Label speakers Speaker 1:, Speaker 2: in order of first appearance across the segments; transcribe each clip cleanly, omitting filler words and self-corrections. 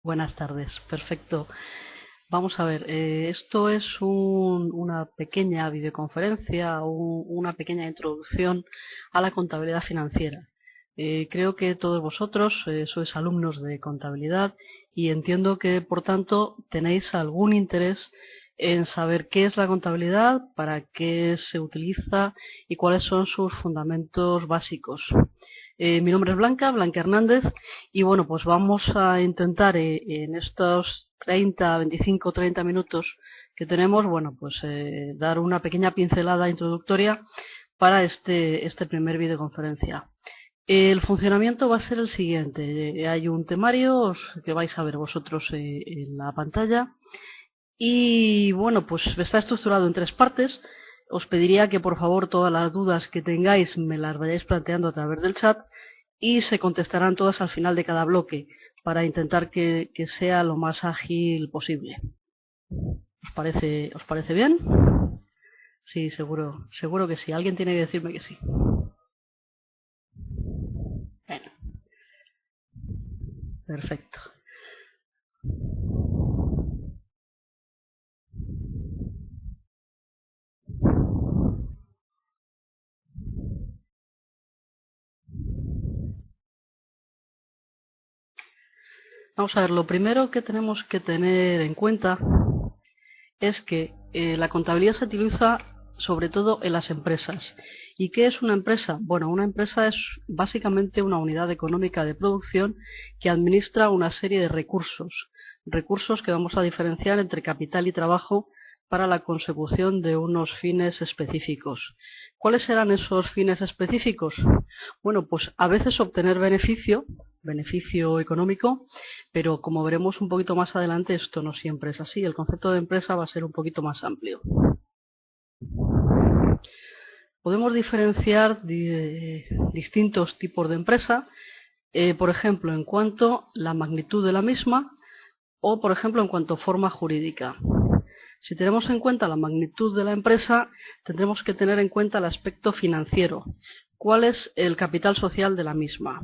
Speaker 1: Buenas tardes, perfecto. Vamos a ver, esto es una pequeña videoconferencia, una pequeña introducción a la contabilidad financiera. Creo que todos vosotros sois alumnos de contabilidad y entiendo que, por tanto, tenéis algún interés en saber qué es la contabilidad, para qué se utiliza y cuáles son sus fundamentos básicos. Mi nombre es Blanca Hernández, y bueno, pues vamos a intentar en estos 30 minutos que tenemos, bueno, pues dar una pequeña pincelada introductoria para este primer videoconferencia. El funcionamiento va a ser el siguiente. Hay un temario que vais a ver vosotros en la pantalla y bueno, pues está estructurado en tres partes. Os pediría que por favor todas las dudas que tengáis me las vayáis planteando a través del chat y se contestarán todas al final de cada bloque para intentar que sea lo más ágil posible. Os parece bien? Sí, seguro que sí. Alguien tiene que decirme que sí. Bueno, perfecto. Vamos a ver, lo primero que tenemos que tener en cuenta es que la contabilidad se utiliza sobre todo en las empresas. ¿Y qué es una empresa? Bueno, una empresa es básicamente una unidad económica de producción que administra una serie de recursos que vamos a diferenciar entre capital y trabajo para la consecución de unos fines específicos. ¿Cuáles serán esos fines específicos? Bueno, pues a veces obtener beneficio económico, pero como veremos un poquito más adelante, esto no siempre es así. El concepto de empresa va a ser un poquito más amplio. Podemos diferenciar distintos tipos de empresa, por ejemplo, en cuanto a la magnitud de la misma o, por ejemplo, en cuanto a forma jurídica. Si tenemos en cuenta la magnitud de la empresa, tendremos que tener en cuenta el aspecto financiero. ¿Cuál es el capital social de la misma?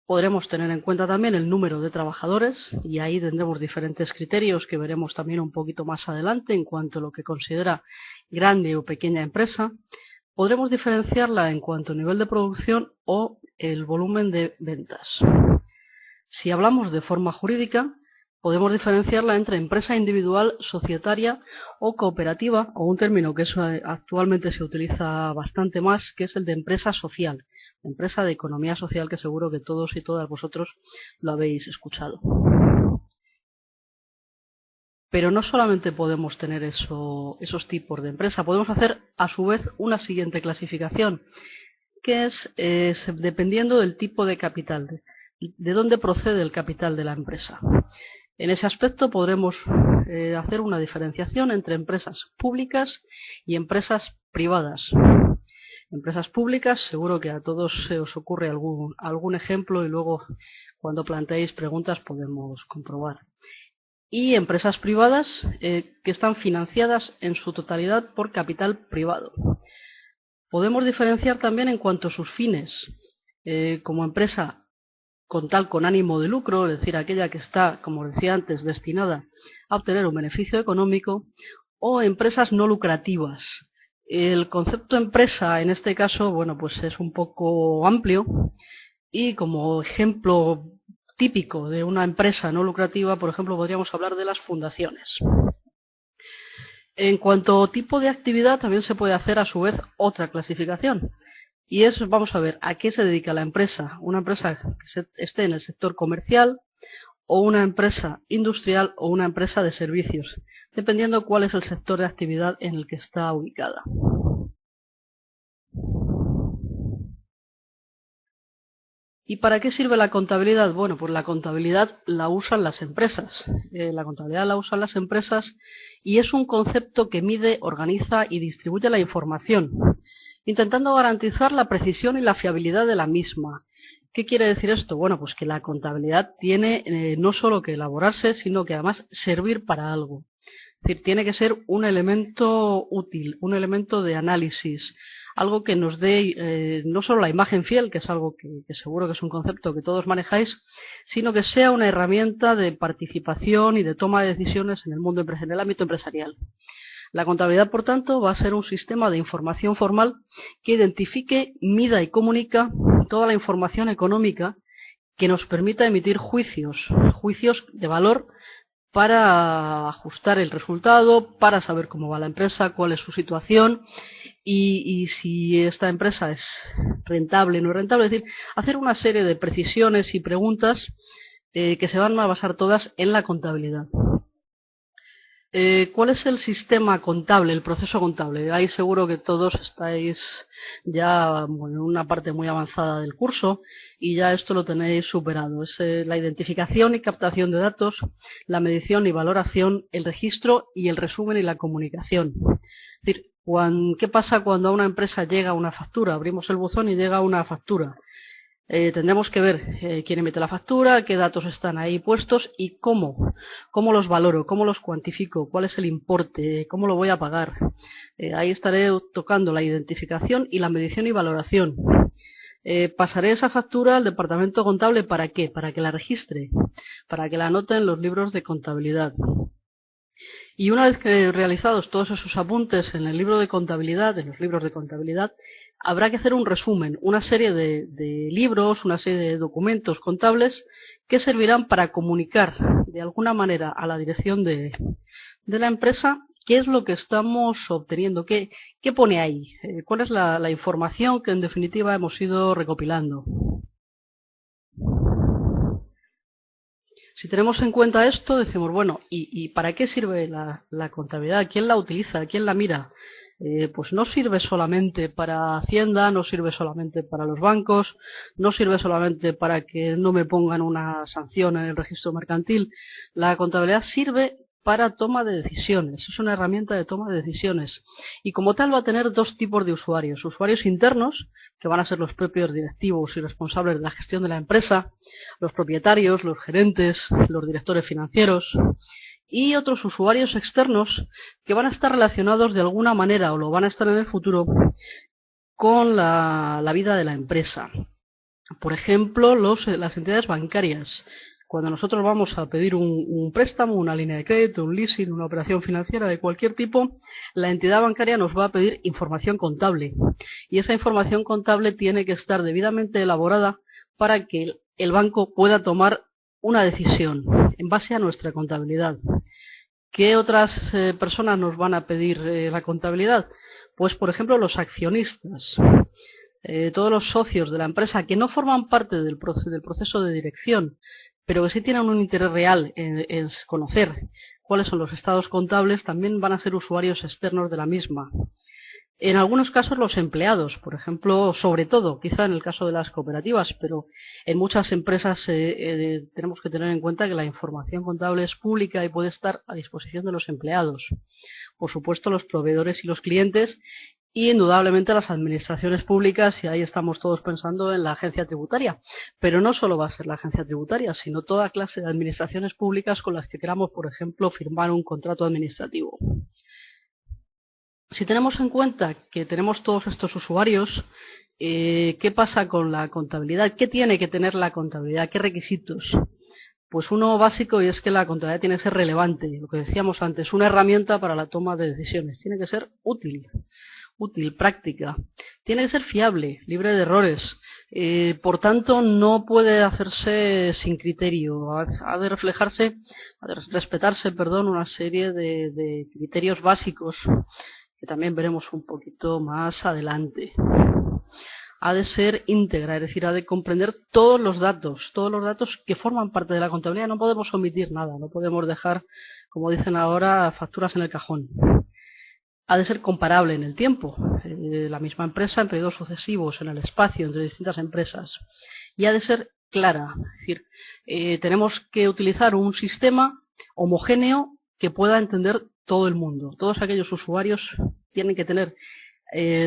Speaker 1: Podremos tener en cuenta también el número de trabajadores y ahí tendremos diferentes criterios que veremos también un poquito más adelante en cuanto a lo que considera grande o pequeña empresa. Podremos diferenciarla en cuanto a nivel de producción o el volumen de ventas. Si hablamos de forma jurídica, podemos diferenciarla entre empresa individual, societaria o cooperativa, o un término que actualmente se utiliza bastante más, que es el de empresa social, empresa de economía social, que seguro que todos y todas vosotros lo habéis escuchado. Pero no solamente podemos tener esos tipos de empresa, podemos hacer a su vez una siguiente clasificación, que es dependiendo del tipo de capital, de dónde procede el capital de la empresa. En ese aspecto podremos hacer una diferenciación entre empresas públicas y empresas privadas. Empresas públicas, seguro que a todos se os ocurre algún ejemplo y luego cuando planteéis preguntas podemos comprobar. Y empresas privadas que están financiadas en su totalidad por capital privado. Podemos diferenciar también en cuanto a sus fines, como empresa con ánimo de lucro, es decir, aquella que está, como decía antes, destinada a obtener un beneficio económico, o empresas no lucrativas. El concepto empresa en este caso, bueno, pues es un poco amplio y como ejemplo típico de una empresa no lucrativa, por ejemplo, podríamos hablar de las fundaciones. En cuanto a tipo de actividad, también se puede hacer a su vez otra clasificación. Y es, vamos a ver, a qué se dedica la empresa. Una empresa que esté en el sector comercial, o una empresa industrial, o una empresa de servicios, dependiendo cuál es el sector de actividad en el que está ubicada. ¿Y para qué sirve la contabilidad? Bueno, pues la contabilidad la usan las empresas. La contabilidad la usan las empresas y es un concepto que mide, organiza y distribuye la información, intentando garantizar la precisión y la fiabilidad de la misma. ¿Qué quiere decir esto? Bueno, pues que la contabilidad tiene no solo que elaborarse, sino que además servir para algo. Es decir, tiene que ser un elemento útil, un elemento de análisis, algo que nos dé no solo la imagen fiel, que es algo que seguro que es un concepto que todos manejáis, sino que sea una herramienta de participación y de toma de decisiones en el mundo en el ámbito empresarial. La contabilidad, por tanto, va a ser un sistema de información formal que identifique, mida y comunica toda la información económica que nos permita emitir juicios de valor para ajustar el resultado, para saber cómo va la empresa, cuál es su situación y si esta empresa es rentable o no rentable. Es decir, hacer una serie de precisiones y preguntas que se van a basar todas en la contabilidad. ¿Cuál es el sistema contable, el proceso contable? Ahí seguro que todos estáis ya en una parte muy avanzada del curso y ya esto lo tenéis superado. Es la identificación y captación de datos, la medición y valoración, el registro y el resumen y la comunicación. Es decir, ¿qué pasa cuando a una empresa llega una factura? Abrimos el buzón y llega una factura. Tendremos que ver quién emite la factura, qué datos están ahí puestos y cómo los valoro, cómo los cuantifico, cuál es el importe, cómo lo voy a pagar. Ahí estaré tocando la identificación y la medición y valoración. Pasaré esa factura al departamento contable, ¿para qué? Para que la registre, para que la anote en los libros de contabilidad. Y una vez que realizados todos esos apuntes en el libro de contabilidad, en los libros de contabilidad, habrá que hacer un resumen, una serie de libros, una serie de documentos contables que servirán para comunicar de alguna manera a la dirección de la empresa qué es lo que estamos obteniendo, qué pone ahí, cuál es la información que en definitiva hemos ido recopilando. Si tenemos en cuenta esto, decimos, bueno, ¿y para qué sirve la contabilidad? ¿Quién la utiliza? ¿Quién la mira? Pues no sirve solamente para Hacienda, no sirve solamente para los bancos, no sirve solamente para que no me pongan una sanción en el registro mercantil. La contabilidad sirve para toma de decisiones, es una herramienta de toma de decisiones y como tal va a tener dos tipos de usuarios: usuarios internos, que van a ser los propios directivos y responsables de la gestión de la empresa, los propietarios, los gerentes, los directores financieros, y otros usuarios externos que van a estar relacionados de alguna manera o lo van a estar en el futuro con la vida de la empresa. Por ejemplo, las entidades bancarias. Cuando nosotros vamos a pedir un préstamo, una línea de crédito, un leasing, una operación financiera de cualquier tipo, la entidad bancaria nos va a pedir información contable. Y esa información contable tiene que estar debidamente elaborada para que el banco pueda tomar una decisión en base a nuestra contabilidad. ¿Qué otras personas nos van a pedir la contabilidad? Pues, por ejemplo, los accionistas. Todos los socios de la empresa que no forman parte del proceso de dirección, pero que sí tienen un interés real en conocer cuáles son los estados contables, también van a ser usuarios externos de la misma. En algunos casos los empleados, por ejemplo, sobre todo, quizá en el caso de las cooperativas, pero en muchas empresas tenemos que tener en cuenta que la información contable es pública y puede estar a disposición de los empleados. Por supuesto, los proveedores y los clientes y indudablemente las administraciones públicas, y ahí estamos todos pensando en la agencia tributaria. Pero no solo va a ser la agencia tributaria, sino toda clase de administraciones públicas con las que queramos, por ejemplo, firmar un contrato administrativo. Si tenemos en cuenta que tenemos todos estos usuarios, ¿qué pasa con la contabilidad? ¿Qué tiene que tener la contabilidad? ¿Qué requisitos? Pues uno básico, y es que la contabilidad tiene que ser relevante, lo que decíamos antes, una herramienta para la toma de decisiones. Tiene que ser útil, práctica. Tiene que ser fiable, libre de errores. Por tanto, no puede hacerse sin criterio. Ha de respetarse, una serie de criterios básicos que también veremos un poquito más adelante. Ha de ser íntegra, es decir, ha de comprender todos los datos que forman parte de la contabilidad. No podemos omitir nada, no podemos dejar, como dicen ahora, facturas en el cajón. Ha de ser comparable en el tiempo, la misma empresa en periodos sucesivos, en el espacio, entre distintas empresas. Y ha de ser clara, es decir, tenemos que utilizar un sistema homogéneo que pueda entender todo el mundo. Todos aquellos usuarios tienen que tener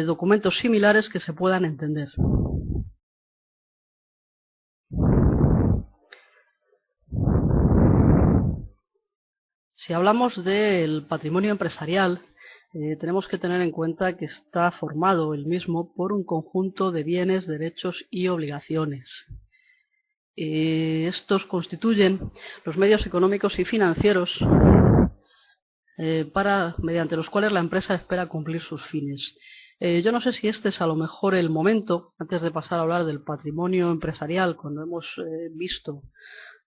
Speaker 1: documentos similares que se puedan entender. Si hablamos del patrimonio empresarial, tenemos que tener en cuenta que está formado el mismo por un conjunto de bienes, derechos y obligaciones. Estos constituyen los medios económicos y financieros mediante los cuales la empresa espera cumplir sus fines. Yo no sé si este es a lo mejor el momento, antes de pasar a hablar del patrimonio empresarial, cuando hemos visto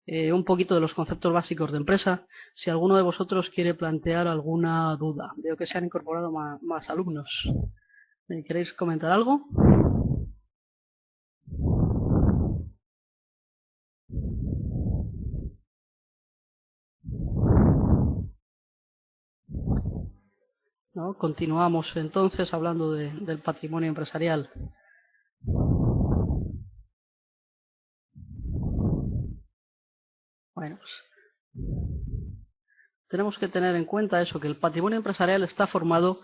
Speaker 1: un poquito de los conceptos básicos de empresa, si alguno de vosotros quiere plantear alguna duda. Veo que se han incorporado más alumnos. ¿Queréis comentar algo? ¿No? Continuamos entonces hablando del patrimonio empresarial. Bueno, pues tenemos que tener en cuenta eso, que el patrimonio empresarial está formado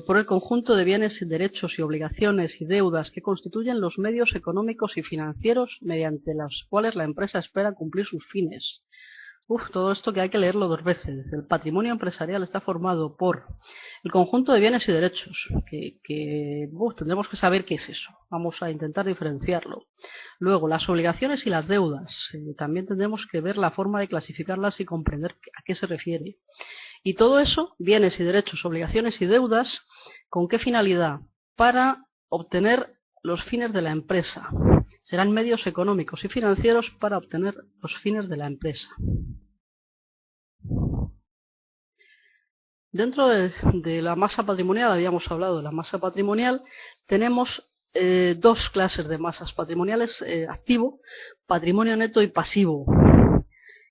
Speaker 1: por el conjunto de bienes, derechos y obligaciones y deudas que constituyen los medios económicos y financieros mediante los cuales la empresa espera cumplir sus fines. Todo esto que hay que leerlo dos veces. El patrimonio empresarial está formado por el conjunto de bienes y derechos, tendremos que saber qué es eso. Vamos a intentar diferenciarlo. Luego, las obligaciones y las deudas. También tendremos que ver la forma de clasificarlas y comprender a qué se refiere. Y todo eso, bienes y derechos, obligaciones y deudas, ¿con qué finalidad? Para obtener los fines de la empresa. Serán medios económicos y financieros para obtener los fines de la empresa. Dentro de la masa patrimonial, habíamos hablado de la masa patrimonial, tenemos dos clases de masas patrimoniales, activo, patrimonio neto y pasivo.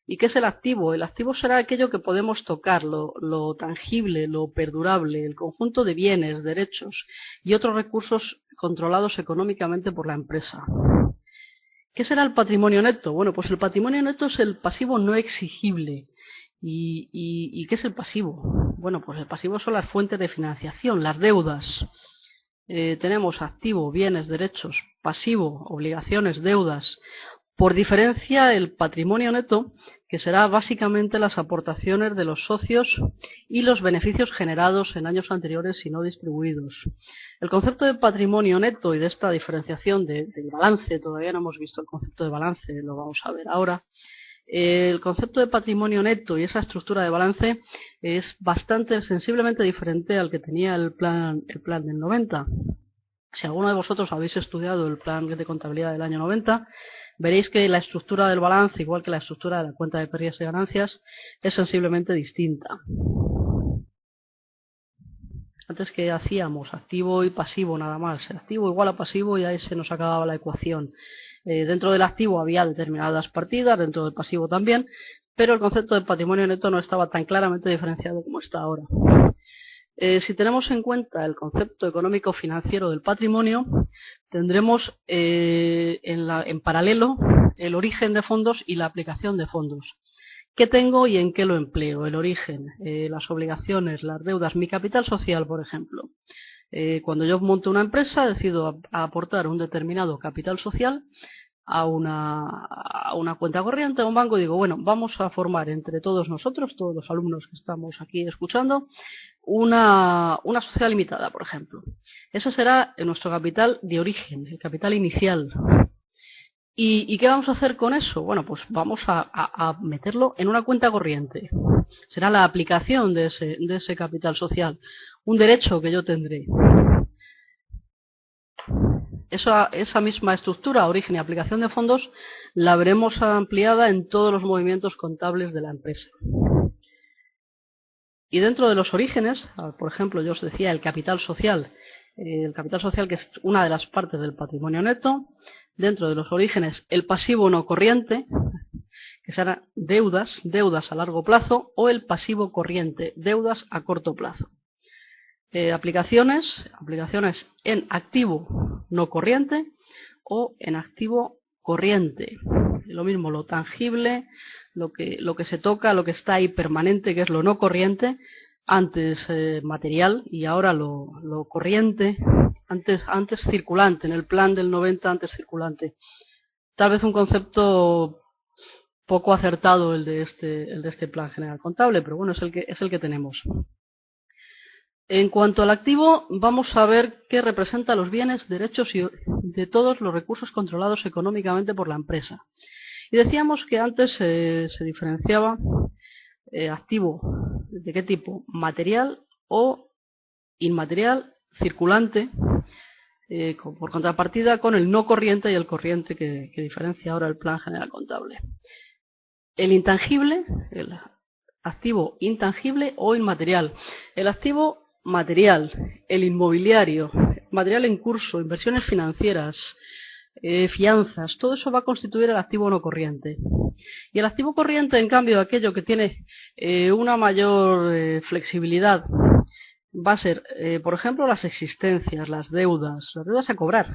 Speaker 1: ¿Y qué es el activo? El activo será aquello que podemos tocar, lo tangible, lo perdurable, el conjunto de bienes, derechos y otros recursos controlados económicamente por la empresa. ¿Qué será el patrimonio neto? Bueno, pues el patrimonio neto es el pasivo no exigible. ¿Y qué es el pasivo? Bueno, pues el pasivo son las fuentes de financiación, las deudas. Tenemos activo, bienes, derechos, pasivo, obligaciones, deudas. Por diferencia, el patrimonio neto, que será básicamente las aportaciones de los socios y los beneficios generados en años anteriores y no distribuidos. El concepto de patrimonio neto y de esta diferenciación del balance, todavía no hemos visto el concepto de balance, lo vamos a ver ahora. El concepto de patrimonio neto y esa estructura de balance es sensiblemente diferente al que tenía el plan del 90. Si alguno de vosotros habéis estudiado el plan de contabilidad del año 90, veréis que la estructura del balance, igual que la estructura de la cuenta de pérdidas y ganancias, es sensiblemente distinta. Antes que hacíamos activo y pasivo nada más, activo igual a pasivo y ahí se nos acababa la ecuación. Dentro del activo había determinadas partidas, dentro del pasivo también, pero el concepto de patrimonio neto no estaba tan claramente diferenciado como está ahora. Si tenemos en cuenta el concepto económico financiero del patrimonio, tendremos en paralelo el origen de fondos y la aplicación de fondos. ¿Qué tengo y en qué lo empleo? El origen, las obligaciones, las deudas, mi capital social, por ejemplo. Cuando yo monto una empresa, decido aportar un determinado capital social a una cuenta corriente, a un banco, y digo, bueno, vamos a formar entre todos nosotros, todos los alumnos que estamos aquí escuchando, una sociedad limitada, por ejemplo. Ese será nuestro capital de origen, el capital inicial. ¿Y qué vamos a hacer con eso? Bueno, pues vamos a meterlo en una cuenta corriente. Será la aplicación de ese capital social, un derecho que yo tendré. Esa misma estructura, origen y aplicación de fondos, la veremos ampliada en todos los movimientos contables de la empresa. Y dentro de los orígenes, por ejemplo, yo os decía el capital social que es una de las partes del patrimonio neto. Dentro de los orígenes, el pasivo no corriente, que serán deudas a largo plazo, o el pasivo corriente, deudas a corto plazo. Aplicaciones en activo no corriente o en activo corriente. Lo mismo, lo tangible, lo que se toca, lo que está ahí permanente, que es lo no corriente, antes material y ahora lo corriente, antes circulante, en el plan del 90 antes circulante. Tal vez un concepto poco acertado el de este plan general contable, pero bueno, es el que tenemos. En cuanto al activo, vamos a ver qué representa los bienes, derechos y de todos los recursos controlados económicamente por la empresa. Y decíamos que antes se diferenciaba activo de qué tipo, material o inmaterial, circulante, por contrapartida con el no corriente y el corriente que diferencia ahora el Plan General Contable. El intangible, el activo intangible o inmaterial. El activo material, el inmobiliario, material en curso, inversiones financieras, fianzas, todo eso va a constituir el activo no corriente. Y el activo corriente, en cambio, aquello que tiene una mayor flexibilidad, va a ser, por ejemplo, las existencias, las deudas a cobrar,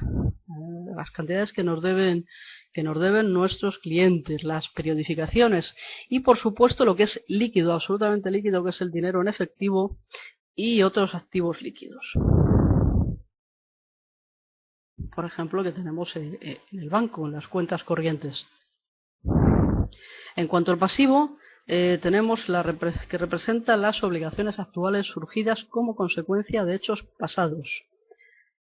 Speaker 1: las cantidades que nos deben nuestros clientes, las periodificaciones y, por supuesto, lo que es líquido, absolutamente líquido, que es el dinero en efectivo y otros activos líquidos. Por ejemplo, que tenemos en el banco, en las cuentas corrientes. En cuanto al pasivo, tenemos que representa las obligaciones actuales surgidas como consecuencia de hechos pasados.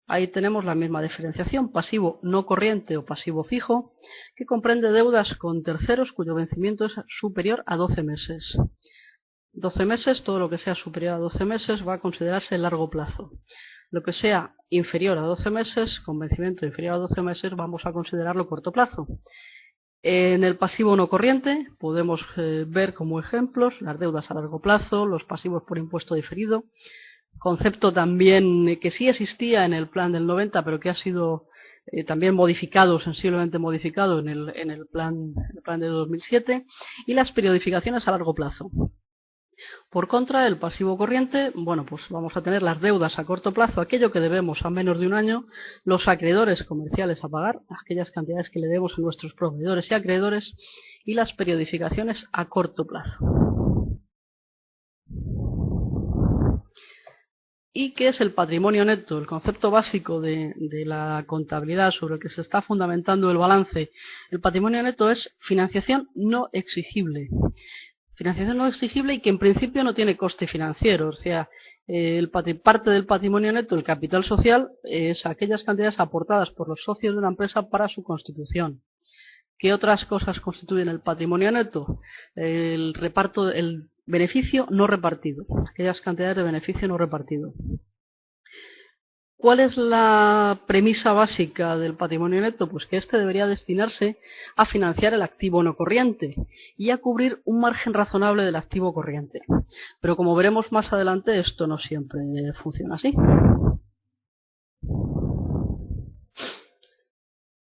Speaker 1: Ahí tenemos la misma diferenciación, pasivo no corriente o pasivo fijo, que comprende deudas con terceros cuyo vencimiento es superior a 12 meses. 12 meses, todo lo que sea superior a 12 meses va a considerarse largo plazo. Lo que sea inferior a 12 meses, con vencimiento inferior a 12 meses, vamos a considerarlo corto plazo. En el pasivo no corriente podemos ver como ejemplos las deudas a largo plazo, los pasivos por impuesto diferido, concepto también que sí existía en el plan del 90, pero que ha sido también modificado, sensiblemente modificado en el plan de 2007, y las periodificaciones a largo plazo. Por contra, el pasivo corriente, bueno, pues vamos a tener las deudas a corto plazo, aquello que debemos a menos de un año, los acreedores comerciales a pagar, aquellas cantidades que le debemos a nuestros proveedores y acreedores, y las periodificaciones a corto plazo. ¿Y qué es el patrimonio neto? El concepto básico de la contabilidad sobre el que se está fundamentando el balance. El patrimonio neto es financiación no exigible. Financiación no exigible y que en principio no tiene coste financiero. O sea, parte del patrimonio neto, el capital social, es aquellas cantidades aportadas por los socios de una empresa para su constitución. ¿Qué otras cosas constituyen el patrimonio neto? El reparto, el beneficio no repartido, aquellas cantidades de beneficio no repartido. ¿Cuál es la premisa básica del patrimonio neto? Pues que este debería destinarse a financiar el activo no corriente y a cubrir un margen razonable del activo corriente. Pero como veremos más adelante, esto no siempre funciona así.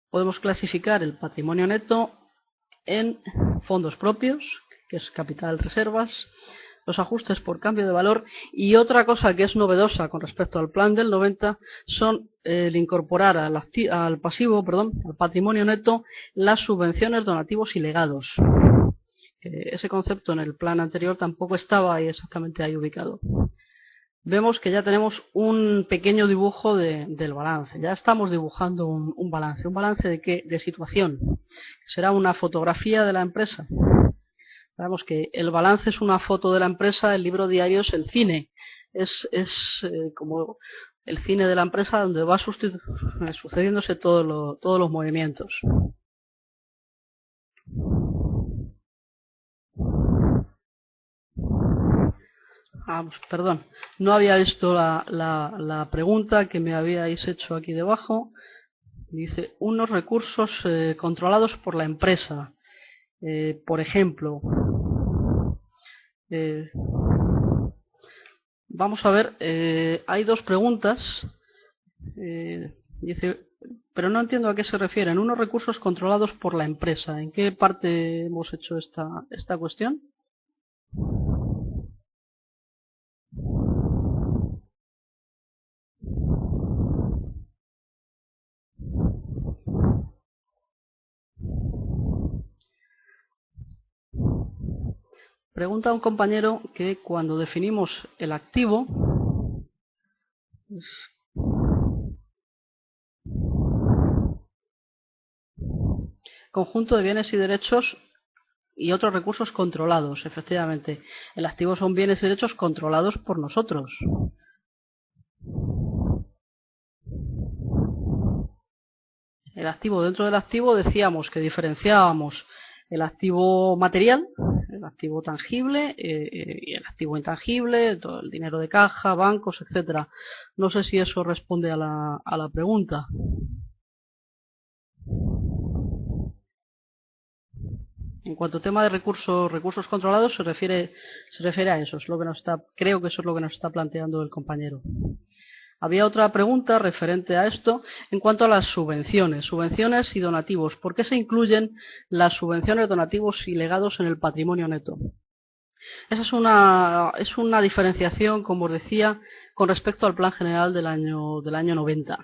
Speaker 1: Podemos clasificar el patrimonio neto en fondos propios, que es capital, reservas, los ajustes por cambio de valor y otra cosa que es novedosa con respecto al plan del 90 son el incorporar al patrimonio neto, las subvenciones, donativos y legados. Ese concepto en el plan anterior tampoco estaba ahí exactamente ahí ubicado. Vemos que ya tenemos un pequeño dibujo del balance. Ya estamos dibujando un balance. ¿Un balance de qué? De situación. Será una fotografía de la empresa. Sabemos que el balance es una foto de la empresa, el libro diario es el cine. Es como el cine de la empresa donde va sucediéndose todos los movimientos. Perdón, no había visto la pregunta que me habíais hecho aquí debajo. Dice, unos recursos controlados por la empresa. Por ejemplo, vamos a ver, hay dos preguntas. Dice, pero no entiendo a qué se refieren. Unos recursos controlados por la empresa. ¿En qué parte hemos hecho esta cuestión? Pregunta a un compañero que cuando definimos el activo, conjunto de bienes y derechos y otros recursos controlados, efectivamente. El activo son bienes y derechos controlados por nosotros. el activo. Dentro del activo decíamos que diferenciábamos el activo material, el activo tangible y el activo intangible, todo el dinero de caja, bancos, etcétera. No sé si eso responde a la pregunta. En cuanto a tema de recursos controlados, se refiere a eso. Es lo que creo que eso es lo que nos está planteando el compañero. Había otra pregunta referente a esto en cuanto a las subvenciones y donativos. ¿Por qué se incluyen las subvenciones, donativos y legados en el patrimonio neto? Esa es una diferenciación, como os decía, con respecto al Plan General del año 90.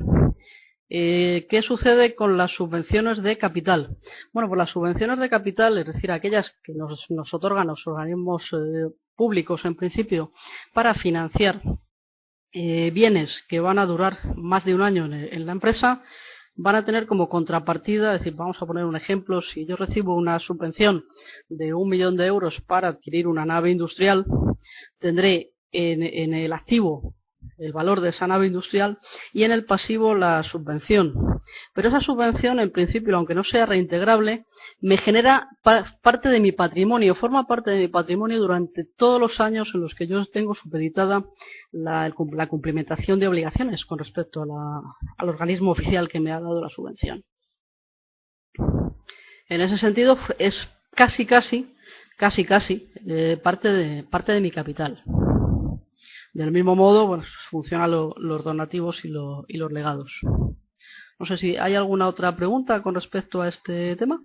Speaker 1: ¿Qué sucede con las subvenciones de capital? Bueno, pues las subvenciones de capital, es decir, aquellas que nos otorgan los organismos públicos en principio para financiar bienes que van a durar más de un año en la empresa, van a tener como contrapartida, es decir, vamos a poner un ejemplo, si yo recibo una subvención de 1 millón de euros para adquirir una nave industrial, tendré en el activo el valor de esa nave industrial y en el pasivo la subvención. Pero esa subvención, en principio, aunque no sea reintegrable, me genera parte de mi patrimonio, forma parte de mi patrimonio durante todos los años en los que yo tengo supeditada la cumplimentación de obligaciones con respecto al organismo oficial que me ha dado la subvención. En ese sentido, es casi parte de mi capital. Del mismo modo, pues, funcionan los donativos y los legados. No sé si hay alguna otra pregunta con respecto a este tema.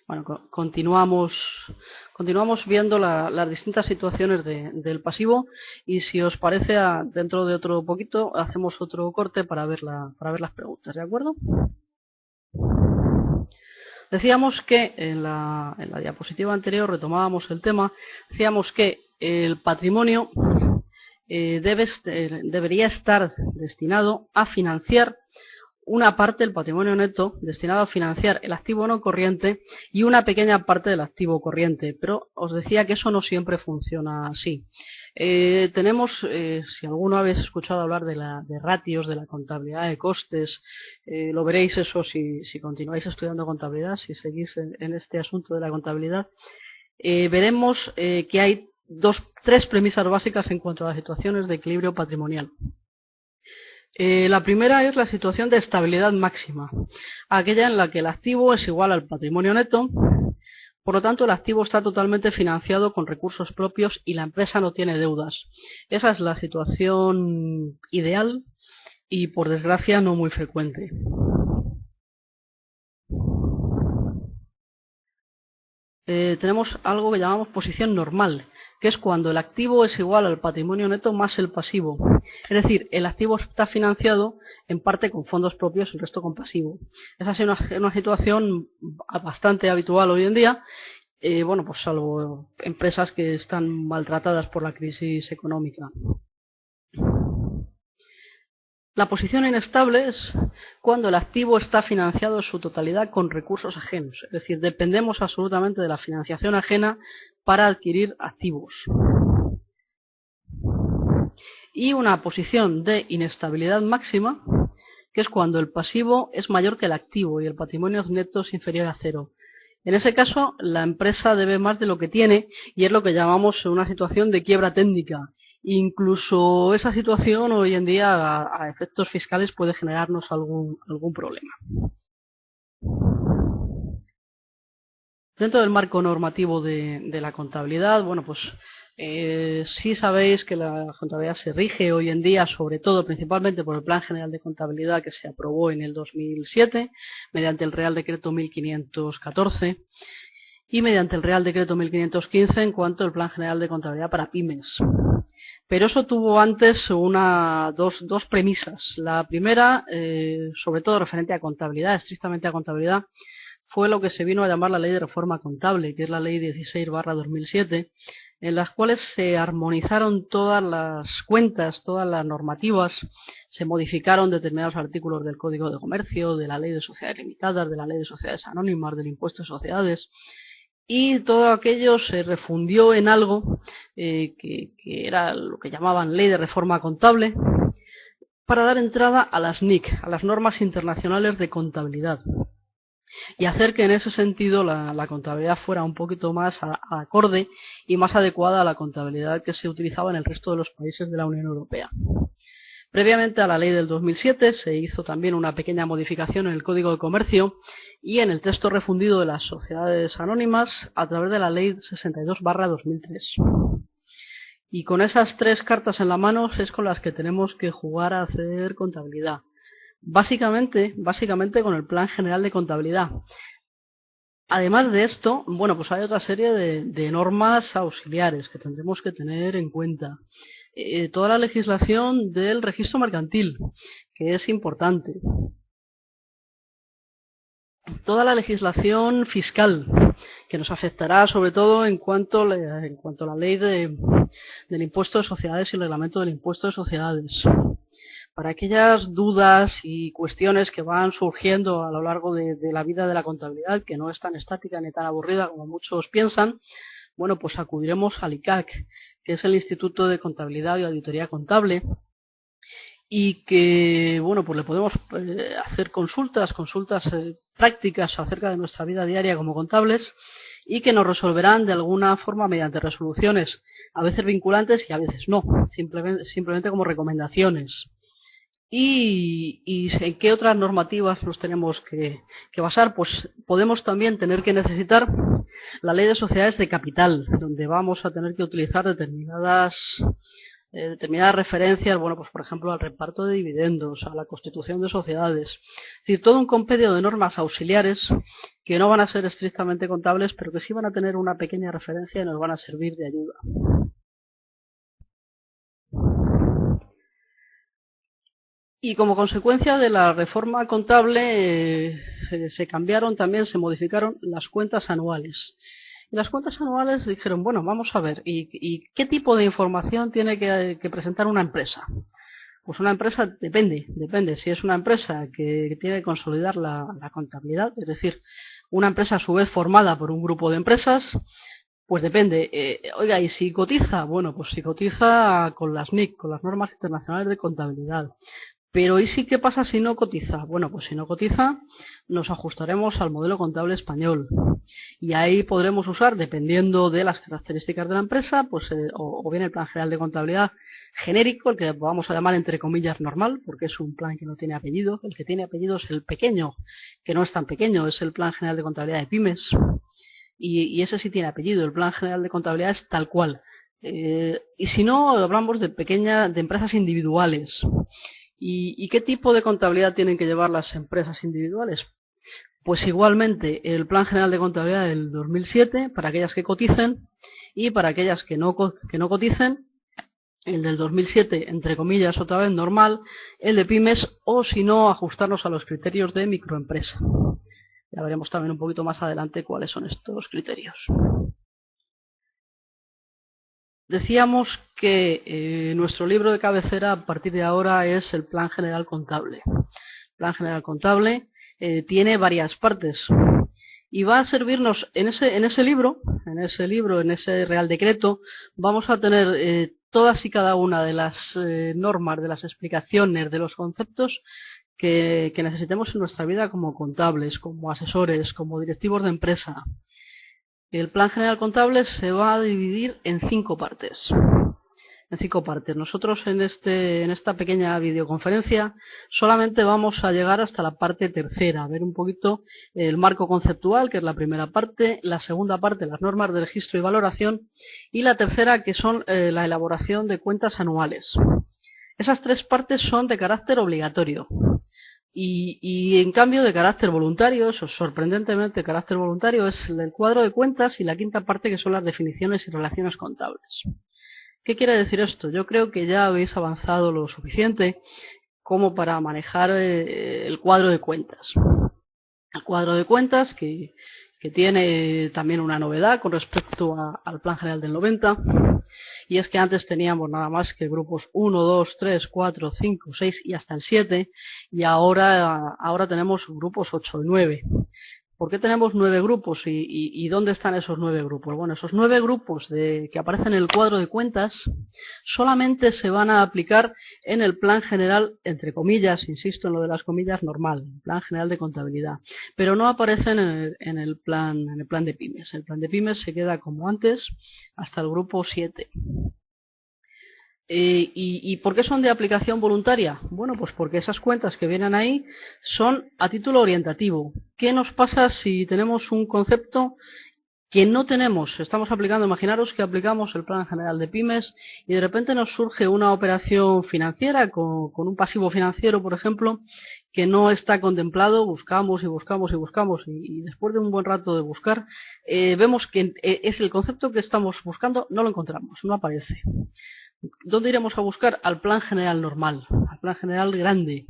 Speaker 1: Bueno, continuamos viendo las distintas situaciones del pasivo y si os parece, dentro de otro poquito hacemos otro corte para ver las preguntas, ¿de acuerdo? Decíamos que en la diapositiva anterior retomábamos el tema, decíamos que el patrimonio debería estar destinado a financiar una parte del patrimonio neto destinado a financiar el activo no corriente y una pequeña parte del activo corriente, pero os decía que eso no siempre funciona así. Si alguno habéis escuchado hablar de ratios, de la contabilidad de costes, lo veréis eso si continuáis estudiando contabilidad, si seguís en este asunto de la contabilidad, veremos que hay tres premisas básicas en cuanto a las situaciones de equilibrio patrimonial. La primera es la situación de estabilidad máxima, aquella en la que el activo es igual al patrimonio neto, por lo tanto el activo está totalmente financiado con recursos propios y la empresa no tiene deudas. Esa es la situación ideal y por desgracia no muy frecuente. Tenemos algo que llamamos posición normal, que es cuando el activo es igual al patrimonio neto más el pasivo. Es decir, el activo está financiado en parte con fondos propios, el resto con pasivo. Esa es una situación bastante habitual hoy en día, bueno, pues salvo empresas que están maltratadas por la crisis económica. La posición inestable es cuando el activo está financiado en su totalidad con recursos ajenos, es decir, dependemos absolutamente de la financiación ajena para adquirir activos. Y una posición de inestabilidad máxima, que es cuando el pasivo es mayor que el activo y el patrimonio neto es inferior a cero. En ese caso, la empresa debe más de lo que tiene y es lo que llamamos una situación de quiebra técnica. Incluso esa situación hoy en día a efectos fiscales puede generarnos algún problema. Dentro del marco normativo de la contabilidad, bueno, pues sí sabéis que la contabilidad se rige hoy en día, sobre todo, principalmente por el Plan General de Contabilidad que se aprobó en el 2007, mediante el Real Decreto 1514 y mediante el Real Decreto 1515 en cuanto al Plan General de Contabilidad para pymes. Pero eso tuvo antes dos premisas. La primera, sobre todo referente a contabilidad, estrictamente a contabilidad, fue lo que se vino a llamar la Ley de Reforma Contable, que es la Ley 16/2007, en las cuales se armonizaron todas las cuentas, todas las normativas, se modificaron determinados artículos del Código de Comercio, de la Ley de Sociedades Limitadas, de la Ley de Sociedades Anónimas, del Impuesto de Sociedades, y todo aquello se refundió en algo que era lo que llamaban Ley de Reforma Contable, para dar entrada a las NIC, a las normas internacionales de contabilidad, y hacer que en ese sentido la contabilidad fuera un poquito más acorde y más adecuada a la contabilidad que se utilizaba en el resto de los países de la Unión Europea. Previamente a la ley del 2007 se hizo también una pequeña modificación en el Código de Comercio y en el texto refundido de las sociedades anónimas a través de la ley 62/2003. Y con esas tres cartas en la mano es con las que tenemos que jugar a hacer contabilidad. Básicamente con el Plan General de Contabilidad. Además de esto, bueno, pues hay otra serie de normas auxiliares que tendremos que tener en cuenta. Toda la legislación del registro mercantil, que es importante. Toda la legislación fiscal, que nos afectará sobre todo en cuanto a la ley del impuesto de sociedades y el reglamento del impuesto de sociedades. Para aquellas dudas y cuestiones que van surgiendo a lo largo de la vida de la contabilidad, que no es tan estática ni tan aburrida como muchos piensan, bueno, pues acudiremos al ICAC, que es el Instituto de Contabilidad y Auditoría Contable, y que, bueno, pues le podemos hacer consultas prácticas acerca de nuestra vida diaria como contables, y que nos resolverán de alguna forma mediante resoluciones, a veces vinculantes y a veces no, simplemente como recomendaciones. ¿Y en qué otras normativas nos tenemos que basar? Pues podemos también tener que necesitar la ley de sociedades de capital, donde vamos a tener que utilizar determinadas referencias, bueno, pues por ejemplo al reparto de dividendos, a la constitución de sociedades. Es decir, todo un compendio de normas auxiliares que no van a ser estrictamente contables, pero que sí van a tener una pequeña referencia y nos van a servir de ayuda. Y como consecuencia de la reforma contable se cambiaron también, se modificaron las cuentas anuales. Y las cuentas anuales dijeron, bueno, vamos a ver, ¿y qué tipo de información tiene que presentar una empresa? Pues una empresa depende. Si es una empresa que tiene que consolidar la contabilidad, es decir, una empresa a su vez formada por un grupo de empresas, pues depende. Oiga, ¿y si cotiza? Bueno, pues si cotiza con las NIC, con las normas internacionales de contabilidad. Pero ¿y si qué pasa si no cotiza? Bueno, pues si no cotiza, nos ajustaremos al modelo contable español. Y ahí podremos usar, dependiendo de las características de la empresa, pues o bien el plan general de contabilidad genérico, el que vamos a llamar entre comillas normal, porque es un plan que no tiene apellido. El que tiene apellido es el pequeño, que no es tan pequeño, es el plan general de contabilidad de pymes. Y ese sí tiene apellido, el plan general de contabilidad es tal cual. Y si no, hablamos de empresas individuales. ¿Y qué tipo de contabilidad tienen que llevar las empresas individuales? Pues igualmente el Plan General de Contabilidad del 2007 para aquellas que coticen, y para aquellas que no coticen, el del 2007, entre comillas, otra vez normal, el de pymes, o si no, ajustarnos a los criterios de microempresa. Ya veremos también un poquito más adelante cuáles son estos criterios. Decíamos que nuestro libro de cabecera a partir de ahora es el Plan General Contable. El Plan General Contable tiene varias partes y va a servirnos en ese libro, en ese Real Decreto, vamos a tener todas y cada una de las normas, de las explicaciones, de los conceptos que necesitemos en nuestra vida como contables, como asesores, como directivos de empresa. El Plan General Contable se va a dividir en 5 partes. Nosotros en esta pequeña videoconferencia solamente vamos a llegar hasta la parte tercera, a ver un poquito el marco conceptual, que es la primera parte, la segunda parte, las normas de registro y valoración, y la tercera, que son la elaboración de cuentas anuales. Esas 3 partes son de carácter obligatorio. Y en cambio de carácter voluntario, sorprendentemente de carácter voluntario, es el cuadro de cuentas y la quinta parte, que son las definiciones y relaciones contables. ¿Qué quiere decir esto? Yo creo que ya habéis avanzado lo suficiente como para manejar el cuadro de cuentas. El cuadro de cuentas que tiene también una novedad con respecto al Plan General del 90, y es que antes teníamos nada más que grupos 1, 2, 3, 4, 5, 6 y hasta el 7, y ahora tenemos grupos 8 y 9. ¿Por qué tenemos 9 grupos y dónde están esos 9 grupos? Bueno, esos 9 grupos que aparecen en el cuadro de cuentas solamente se van a aplicar en el plan general, entre comillas, insisto en lo de las comillas, normal, plan general de contabilidad, pero no aparecen en el plan de pymes. El plan de pymes se queda como antes hasta el grupo 7. ¿Y por qué son de aplicación voluntaria? Bueno, pues porque esas cuentas que vienen ahí son a título orientativo. ¿Qué nos pasa si tenemos un concepto que no tenemos? Estamos aplicando, imaginaros que aplicamos el plan general de pymes y de repente nos surge una operación financiera con un pasivo financiero, por ejemplo, que no está contemplado. Buscamos y buscamos y buscamos y después de un buen rato de buscar vemos que es el concepto que estamos buscando, no lo encontramos, no aparece. ¿Dónde iremos a buscar? Al plan general normal, al plan general grande,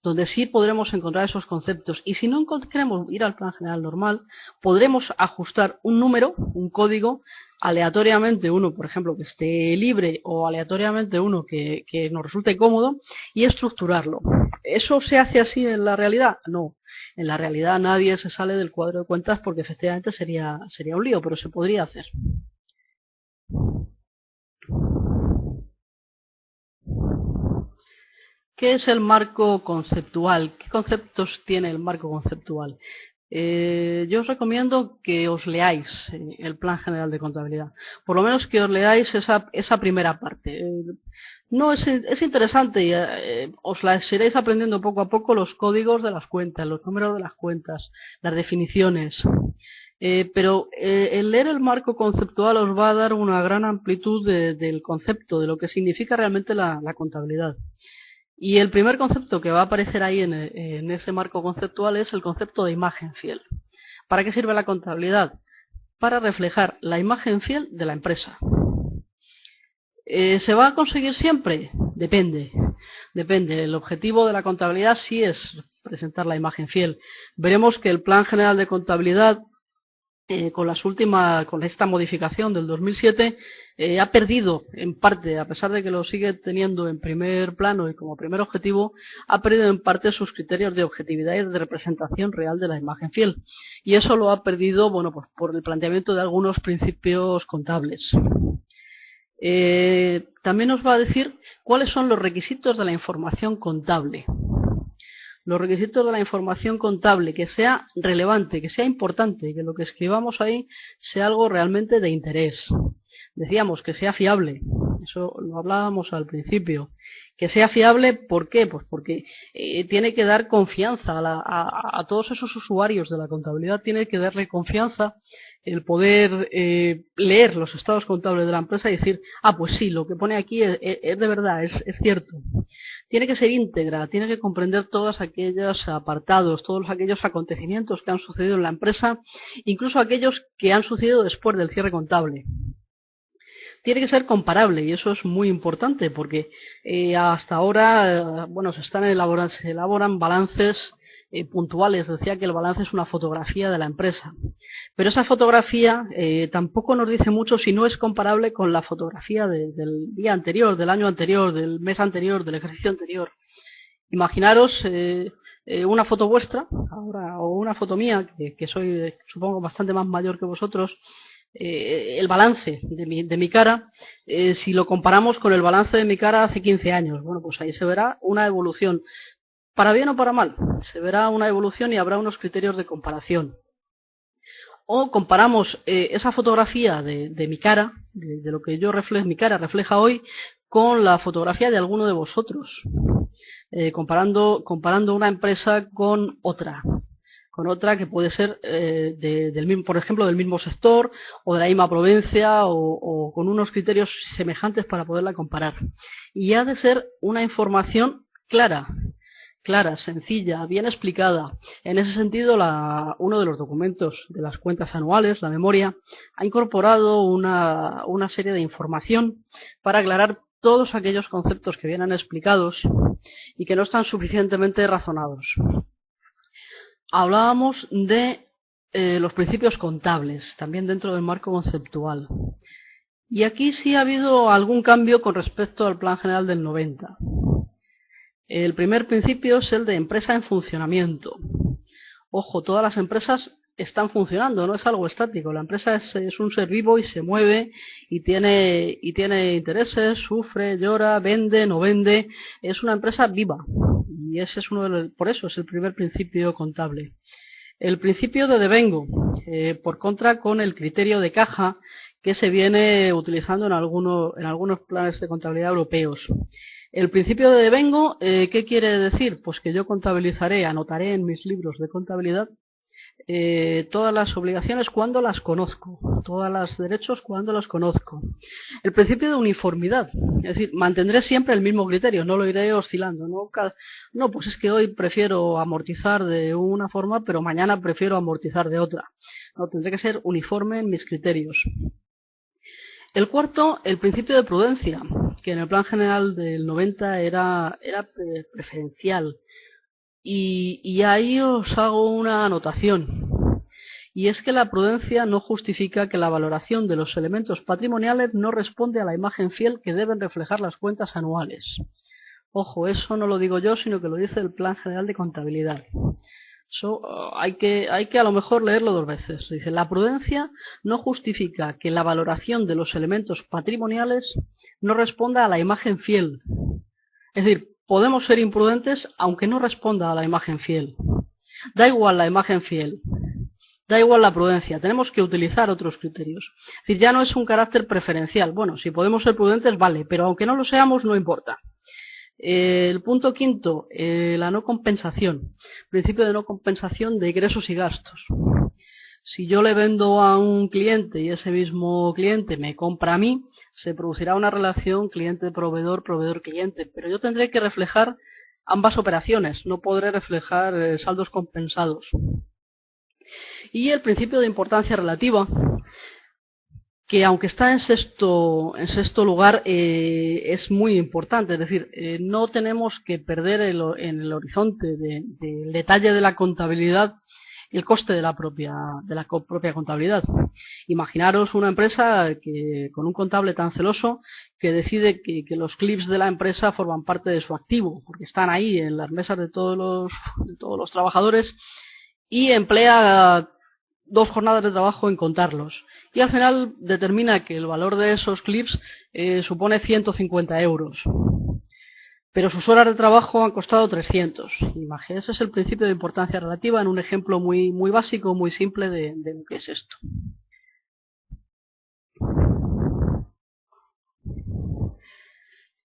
Speaker 1: donde sí podremos encontrar esos conceptos. Y si no queremos ir al plan general normal, podremos ajustar un número, un código, aleatoriamente uno, por ejemplo, que esté libre o aleatoriamente uno que nos resulte cómodo y estructurarlo. ¿Eso se hace así en la realidad? No. En la realidad nadie se sale del cuadro de cuentas porque efectivamente sería un lío, pero se podría hacer. ¿Qué es el marco conceptual? ¿Qué conceptos tiene el marco conceptual? Yo os recomiendo que os leáis el Plan General de Contabilidad. Por lo menos que os leáis esa primera parte. No es interesante y os la iréis aprendiendo poco a poco, los códigos de las cuentas, los números de las cuentas, las definiciones. Pero el leer el marco conceptual os va a dar una gran amplitud del concepto, de lo que significa realmente la contabilidad. Y el primer concepto que va a aparecer ahí en ese marco conceptual es el concepto de imagen fiel. ¿Para qué sirve la contabilidad? Para reflejar la imagen fiel de la empresa. ¿Se va a conseguir siempre? Depende. El objetivo de la contabilidad sí es presentar la imagen fiel. Veremos que el Plan General de Contabilidad, con esta modificación del 2007, ha perdido en parte, a pesar de que lo sigue teniendo en primer plano y como primer objetivo, ha perdido en parte sus criterios de objetividad y de representación real de la imagen fiel. Y eso lo ha perdido, bueno, pues por el planteamiento de algunos principios contables. También nos va a decir cuáles son los requisitos de la información contable. Los requisitos de la información contable, que sea relevante, que sea importante, que lo que escribamos ahí sea algo realmente de interés. Decíamos que sea fiable, eso lo hablábamos al principio. Que sea fiable, ¿por qué? Pues porque tiene que dar confianza a todos esos usuarios de la contabilidad, tiene que darle confianza el poder leer los estados contables de la empresa y decir, pues sí, lo que pone aquí es de verdad, es cierto. Tiene que ser íntegra, tiene que comprender todos aquellos apartados, todos aquellos acontecimientos que han sucedido en la empresa, incluso aquellos que han sucedido después del cierre contable. Tiene que ser comparable y eso es muy importante porque hasta ahora, se elaboran balances puntuales. Decía que el balance es una fotografía de la empresa, pero esa fotografía tampoco nos dice mucho si no es comparable con la fotografía del día anterior, del año anterior, del mes anterior, del ejercicio anterior. Imaginaros una foto vuestra ahora o una foto mía, que soy supongo bastante más mayor que vosotros. El balance de mi cara, si lo comparamos con el balance de mi cara hace 15 años, bueno, pues ahí se verá una evolución, para bien o para mal, se verá una evolución y habrá unos criterios de comparación. O comparamos esa fotografía de mi cara, de lo que mi cara refleja hoy, con la fotografía de alguno de vosotros, comparando una empresa con otra que puede ser por ejemplo, del mismo sector o de la misma provincia o con unos criterios semejantes para poderla comparar. Y ha de ser una información clara, sencilla, bien explicada. En ese sentido, uno de los documentos de las cuentas anuales, la memoria, ha incorporado una serie de información para aclarar todos aquellos conceptos que vienen explicados y que no están suficientemente razonados. Hablábamos de los principios contables, también dentro del marco conceptual. Y aquí sí ha habido algún cambio con respecto al Plan General del 90. El primer principio es el de empresa en funcionamiento. Ojo, todas las empresas están funcionando, no es algo estático. La empresa es un ser vivo y se mueve y tiene intereses, sufre, llora, vende, no vende. Es una empresa viva y ese es por eso es el primer principio contable. El principio de devengo, por contra con el criterio de caja que se viene utilizando en algunos planes de contabilidad europeos. El principio de devengo, ¿qué quiere decir? Pues que yo anotaré en mis libros de contabilidad todas las obligaciones cuando las conozco, todos los derechos cuando los conozco. El principio de uniformidad, es decir, mantendré siempre el mismo criterio, no lo iré oscilando. No, pues es que hoy prefiero amortizar de una forma, pero mañana prefiero amortizar de otra. No, tendré que ser uniforme en mis criterios. El cuarto, el principio de prudencia, que en el plan general del 90 era preferencial. Y ahí os hago una anotación. Y es que la prudencia no justifica que la valoración de los elementos patrimoniales no responde a la imagen fiel que deben reflejar las cuentas anuales. Ojo, eso no lo digo yo, sino que lo dice el Plan General de Contabilidad. Hay que a lo mejor leerlo dos veces. Dice, la prudencia no justifica que la valoración de los elementos patrimoniales no responda a la imagen fiel. Es decir, podemos ser imprudentes aunque no responda a la imagen fiel. Da igual la imagen fiel, da igual la prudencia, tenemos que utilizar otros criterios. Es decir, ya no es un carácter preferencial. Bueno, si podemos ser prudentes, vale, pero aunque no lo seamos, no importa. El punto quinto, la no compensación. Principio de no compensación de ingresos y gastos. Si yo le vendo a un cliente y ese mismo cliente me compra a mí, se producirá una relación cliente-proveedor, proveedor-cliente, pero yo tendré que reflejar ambas operaciones, no podré reflejar saldos compensados. Y el principio de importancia relativa, que aunque está en sexto lugar, es muy importante. Es decir, no tenemos que perder en el horizonte del detalle de la contabilidad el coste de la propia contabilidad. Imaginaros una empresa con un contable tan celoso que decide que los clips de la empresa forman parte de su activo, porque están ahí en las mesas de todos los trabajadores y emplea 2 jornadas de trabajo en contarlos. Y al final determina que el valor de esos clips supone 150 euros. Pero sus horas de trabajo han costado 300. Ese es el principio de importancia relativa en un ejemplo muy, muy básico, muy simple de lo que es esto.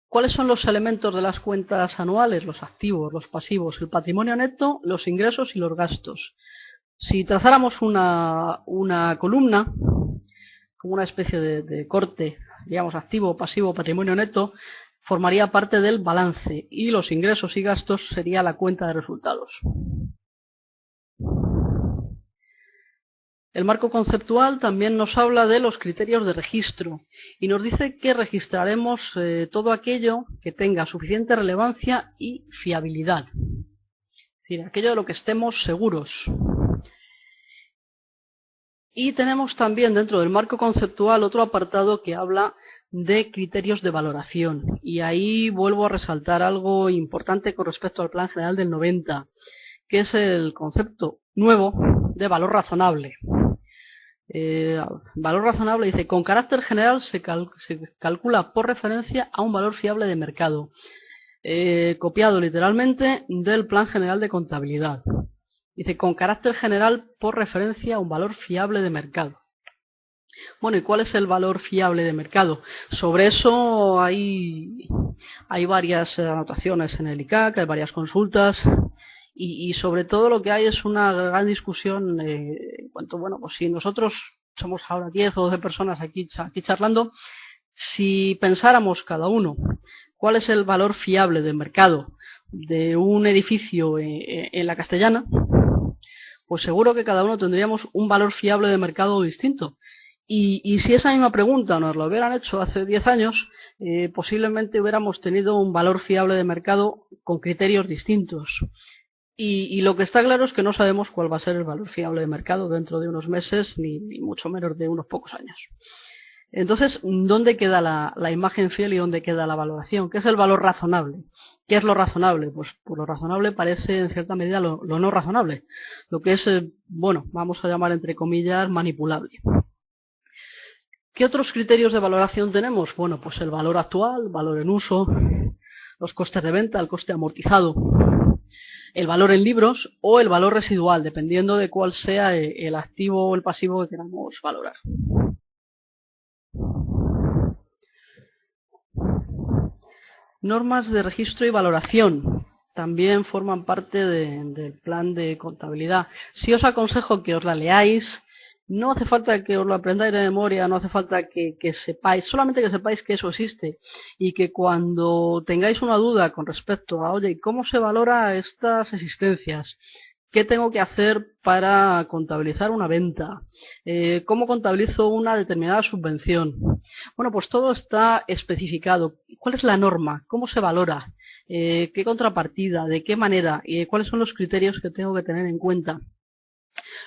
Speaker 1: ¿Cuáles son los elementos de las cuentas anuales? Los activos, los pasivos, el patrimonio neto, los ingresos y los gastos. Si trazáramos una columna, como una especie de corte, digamos activo, pasivo, patrimonio neto, formaría parte del balance y los ingresos y gastos sería la cuenta de resultados. El marco conceptual también nos habla de los criterios de registro y nos dice que registraremos todo aquello que tenga suficiente relevancia y fiabilidad. Es decir, aquello de lo que estemos seguros. Y tenemos también dentro del marco conceptual otro apartado que habla de criterios de valoración. Y ahí vuelvo a resaltar algo importante con respecto al Plan General del 90, que es el concepto nuevo de valor razonable. Valor razonable dice, con carácter general se calcula por referencia a un valor fiable de mercado. Copiado literalmente del Plan General de Contabilidad. Dice, con carácter general por referencia a un valor fiable de mercado. Bueno, ¿y cuál es el valor fiable de mercado? Sobre eso hay varias anotaciones en el ICAC, hay varias consultas y sobre todo lo que hay es una gran discusión en cuanto, bueno, pues si nosotros somos ahora 10 o 12 personas aquí charlando, si pensáramos cada uno cuál es el valor fiable de mercado de un edificio en la Castellana, pues seguro que cada uno tendríamos un valor fiable de mercado distinto. Y si esa misma pregunta nos la hubieran hecho hace 10 años, posiblemente hubiéramos tenido un valor fiable de mercado con criterios distintos. Y lo que está claro es que no sabemos cuál va a ser el valor fiable de mercado dentro de unos meses, ni mucho menos de unos pocos años. Entonces, ¿dónde queda la imagen fiel y dónde queda la valoración? ¿Qué es el valor razonable? ¿Qué es lo razonable? Pues lo razonable parece en cierta medida lo no razonable, lo que es, bueno, vamos a llamar entre comillas manipulable. ¿Qué otros criterios de valoración tenemos? Bueno, pues el valor actual, valor en uso, los costes de venta, el coste amortizado, el valor en libros o el valor residual, dependiendo de cuál sea el activo o el pasivo que queramos valorar. Normas de registro y valoración también forman parte del plan de contabilidad. Sí os aconsejo que os la leáis. No hace falta que os lo aprendáis de memoria, no hace falta que sepáis, solamente que sepáis que eso existe y que cuando tengáis una duda con respecto a, oye, ¿cómo se valora estas existencias? ¿Qué tengo que hacer para contabilizar una venta? ¿Cómo contabilizo una determinada subvención? Bueno, pues todo está especificado. ¿Cuál es la norma? ¿Cómo se valora? ¿Qué contrapartida? ¿De qué manera? ¿Cuáles son los criterios que tengo que tener en cuenta?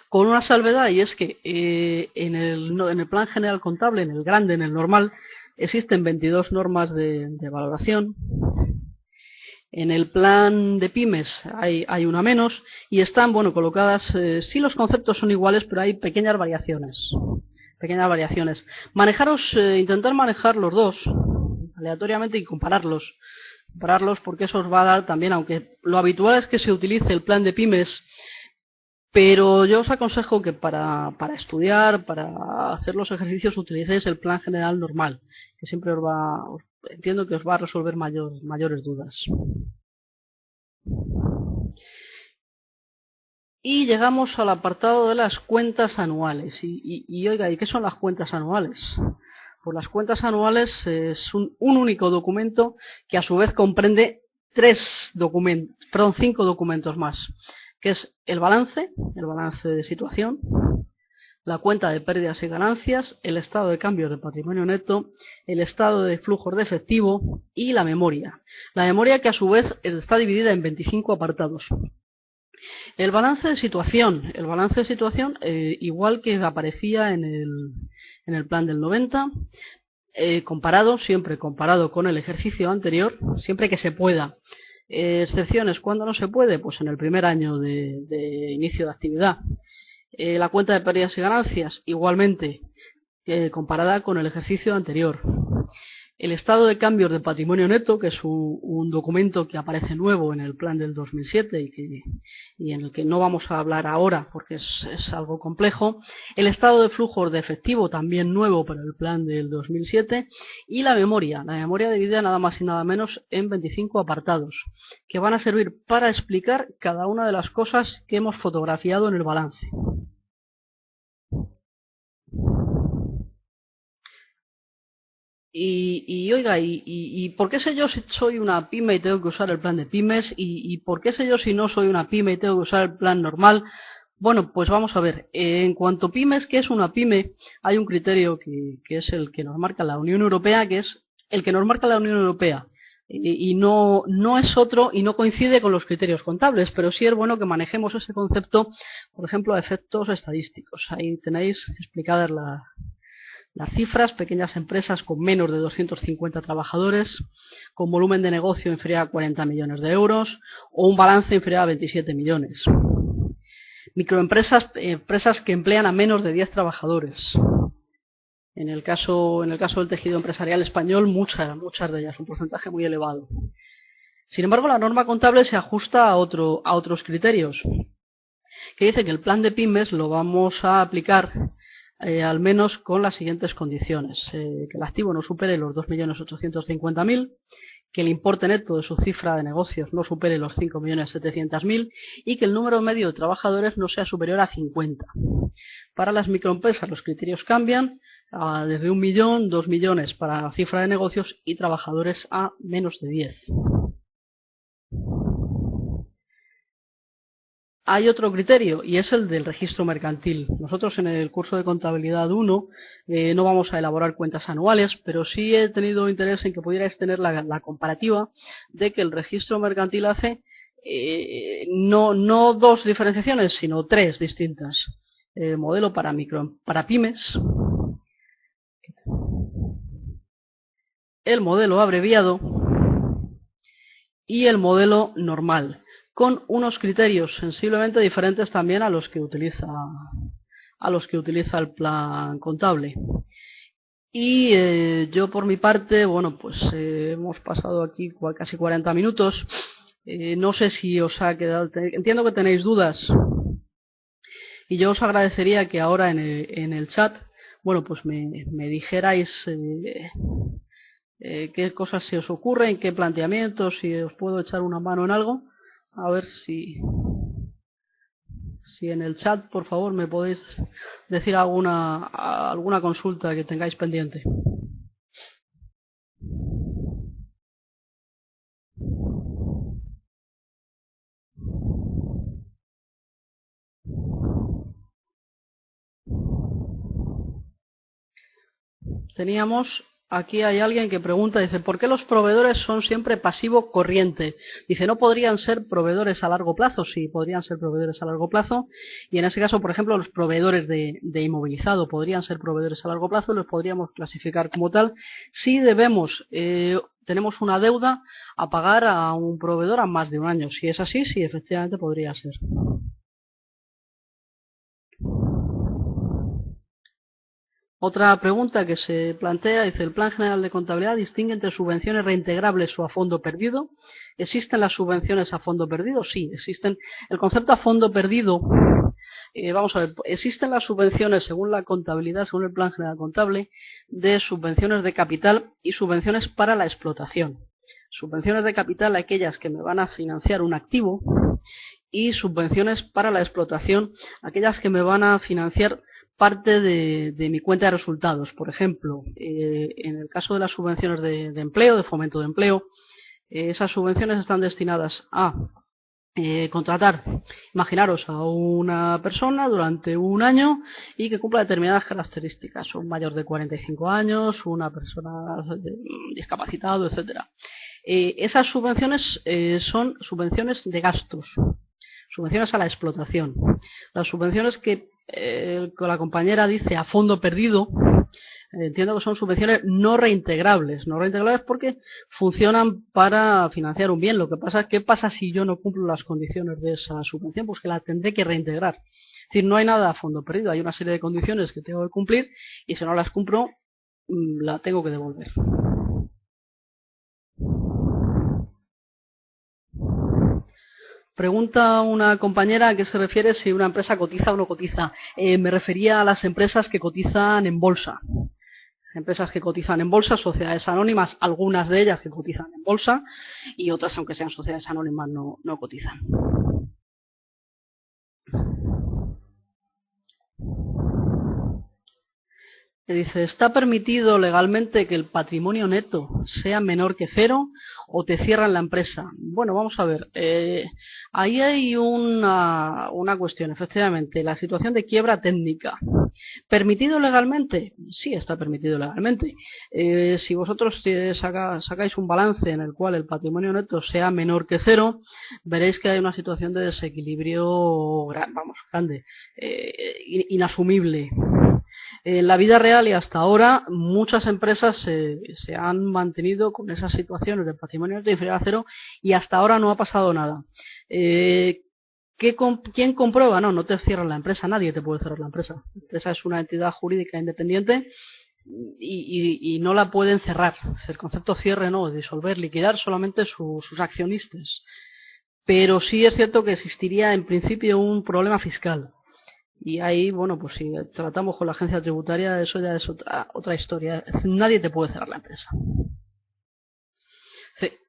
Speaker 1: Con una salvedad, y es que en el plan general contable, en el grande, en el normal, existen 22 normas de valoración. En el plan de pymes hay una menos y están, bueno, colocadas, sí los conceptos son iguales, pero hay pequeñas variaciones. Intentar manejar los dos aleatoriamente y compararlos porque eso os va a dar también, aunque lo habitual es que se utilice el plan de pymes, pero yo os aconsejo que para estudiar, para hacer los ejercicios, utilicéis el plan general normal, que siempre entiendo que os va a resolver mayores dudas. Y llegamos al apartado de las cuentas anuales. Oiga, ¿y qué son las cuentas anuales? Pues las cuentas anuales es un único documento que a su vez comprende 5 documentos más, que es el balance de situación, la cuenta de pérdidas y ganancias, el estado de cambios de patrimonio neto, el estado de flujos de efectivo y la memoria. La memoria que a su vez está dividida en 25 apartados. El balance de situación, igual que aparecía en el plan del 90, siempre comparado con el ejercicio anterior, siempre que se pueda. Excepciones, ¿cuándo no se puede? Pues en el primer año de inicio de actividad. La cuenta de pérdidas y ganancias, igualmente, comparada con el ejercicio anterior. El estado de cambios de patrimonio neto, que es un documento que aparece nuevo en el plan del 2007 y en el que no vamos a hablar ahora porque es algo complejo. El estado de flujos de efectivo, también nuevo para el plan del 2007. Y la memoria dividida nada más y nada menos en 25 apartados, que van a servir para explicar cada una de las cosas que hemos fotografiado en el balance. Oiga, ¿y por qué sé yo si soy una pyme y tengo que usar el plan de pymes? ¿Y por qué sé yo si no soy una pyme y tengo que usar el plan normal? Bueno, pues vamos a ver. En cuanto a pymes, ¿qué es una pyme? Hay un criterio que es el que nos marca la Unión Europea, que es el que nos marca la Unión Europea. Y no es otro y no coincide con los criterios contables, pero sí es bueno que manejemos ese concepto, por ejemplo, a efectos estadísticos. Ahí tenéis explicadas las cifras: pequeñas empresas con menos de 250 trabajadores, con volumen de negocio inferior a 40 millones de euros o un balance inferior a 27 millones. Microempresas, empresas que emplean a menos de 10 trabajadores. En el caso del tejido empresarial español, muchas de ellas, un porcentaje muy elevado. Sin embargo, la norma contable se ajusta a otros criterios, que dice que el plan de pymes lo vamos a aplicar al menos con las siguientes condiciones: que el activo no supere los 2.850.000, que el importe neto de su cifra de negocios no supere los 5.700.000 y que el número medio de trabajadores no sea superior a 50. Para las microempresas los criterios cambian desde 1 millón, 2 millones para la cifra de negocios y trabajadores a menos de 10. Hay otro criterio y es el del registro mercantil. Nosotros en el curso de contabilidad 1 no vamos a elaborar cuentas anuales, pero sí he tenido interés en que pudierais tener la comparativa de que el registro mercantil hace no 2 diferenciaciones, sino 3 distintas. Modelo para pymes, el modelo abreviado y el modelo normal, con unos criterios sensiblemente diferentes también a los que utiliza el plan contable. Y yo por mi parte, bueno, pues hemos pasado aquí casi 40 minutos. No sé si os ha quedado... Entiendo que tenéis dudas. Y yo os agradecería que ahora en el chat, bueno, pues me dijerais qué cosas se os ocurren, qué planteamientos, si os puedo echar una mano en algo. A ver si en el chat, por favor, me podéis decir alguna consulta que tengáis pendiente. Teníamos, aquí hay alguien que pregunta, dice, ¿por qué los proveedores son siempre pasivo corriente? Dice, ¿no podrían ser proveedores a largo plazo? Sí, podrían ser proveedores a largo plazo. Y en ese caso, por ejemplo, los proveedores de inmovilizado podrían ser proveedores a largo plazo, los podríamos clasificar como tal. Si tenemos una deuda a pagar a un proveedor a más de un año. Si es así, sí, efectivamente podría ser. Otra pregunta que se plantea, dice, ¿el Plan General de Contabilidad distingue entre subvenciones reintegrables o a fondo perdido? ¿Existen las subvenciones a fondo perdido? Sí, existen. El concepto a fondo perdido, vamos a ver, existen las subvenciones según la contabilidad, según el Plan General Contable, de subvenciones de capital y subvenciones para la explotación. Subvenciones de capital, aquellas que me van a financiar un activo, y subvenciones para la explotación, aquellas que me van a financiar parte de mi cuenta de resultados. Por ejemplo, en el caso de las subvenciones de empleo, de fomento de empleo, esas subvenciones están destinadas a contratar, imaginaros, a una persona durante un año y que cumpla determinadas características, un mayor de 45 años, una persona discapacitado, etcétera. Esas subvenciones son subvenciones de gastos, subvenciones a la explotación. Las subvenciones que la compañera dice a fondo perdido, entiendo que son subvenciones no reintegrables. No reintegrables porque funcionan para financiar un bien. Lo que pasa es, ¿qué pasa si yo no cumplo las condiciones de esa subvención? Pues que la tendré que reintegrar. Es decir, no hay nada a fondo perdido. Hay una serie de condiciones que tengo que cumplir y si no las cumplo, la tengo que devolver. Pregunta una compañera a qué se refiere si una empresa cotiza o no cotiza. Me refería a las empresas que cotizan en bolsa. Empresas que cotizan en bolsa, sociedades anónimas, algunas de ellas que cotizan en bolsa y otras, aunque sean sociedades anónimas, no cotizan. Dice, ¿está permitido legalmente que el patrimonio neto sea menor que cero o te cierran la empresa? Bueno, vamos a ver. Ahí hay una cuestión, efectivamente. La situación de quiebra técnica. ¿Permitido legalmente? Sí, está permitido legalmente. Si vosotros sacáis un balance en el cual el patrimonio neto sea menor que cero, veréis que hay una situación de desequilibrio grande, inasumible. En la vida real y hasta ahora muchas empresas se han mantenido con esas situaciones de patrimonio neto inferior a cero y hasta ahora no ha pasado nada. ¿Quién comprueba? No te cierran la empresa, nadie te puede cerrar la empresa. La empresa es una entidad jurídica independiente y no la pueden cerrar. El concepto cierre no, disolver, liquidar solamente sus accionistas. Pero sí es cierto que existiría en principio un problema fiscal. Y ahí, bueno, pues si tratamos con la agencia tributaria, eso ya es otra historia. Nadie te puede cerrar la empresa.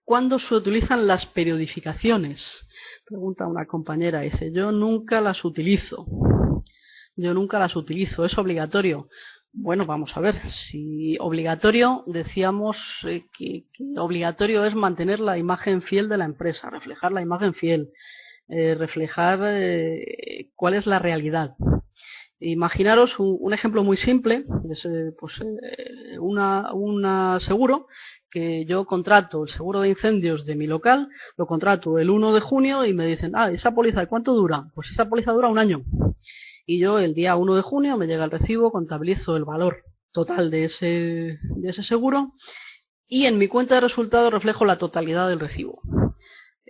Speaker 1: ¿Cuándo se utilizan las periodificaciones? Pregunta una compañera. Dice, yo nunca las utilizo. ¿Es obligatorio? Bueno, vamos a ver. Si obligatorio, decíamos que obligatorio es mantener la imagen fiel de la empresa, reflejar la imagen fiel. Reflejar cuál es la realidad. Imaginaros un ejemplo muy simple, es un seguro que yo contrato, el seguro de incendios de mi local, lo contrato el 1 de junio y me dicen, ¿esa póliza cuánto dura? Pues esa póliza dura un año. Y yo el día 1 de junio me llega el recibo, contabilizo el valor total de ese seguro y en mi cuenta de resultados reflejo la totalidad del recibo.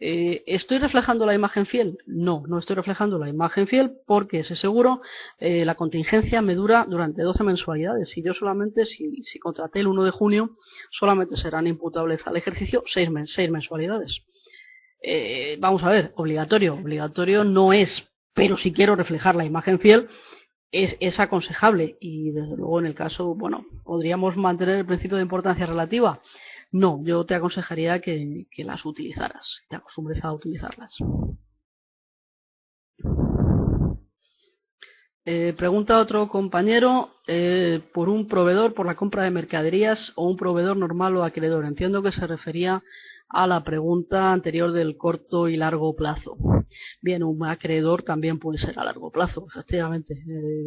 Speaker 1: ¿Estoy reflejando la imagen fiel? No, no estoy reflejando la imagen fiel porque ese seguro, la contingencia me dura durante 12 mensualidades y yo solamente, si contraté el 1 de junio, solamente serán imputables al ejercicio 6 mensualidades. Vamos a ver, obligatorio no es, pero si quiero reflejar la imagen fiel, es aconsejable y desde luego en el caso, bueno, podríamos mantener el principio de importancia relativa. No, yo te aconsejaría que las utilizaras, te acostumbres a utilizarlas. Pregunta otro compañero por un proveedor por la compra de mercaderías o un proveedor normal o acreedor. Entiendo que se refería a la pregunta anterior del corto y largo plazo. Bien, un acreedor también puede ser a largo plazo, efectivamente.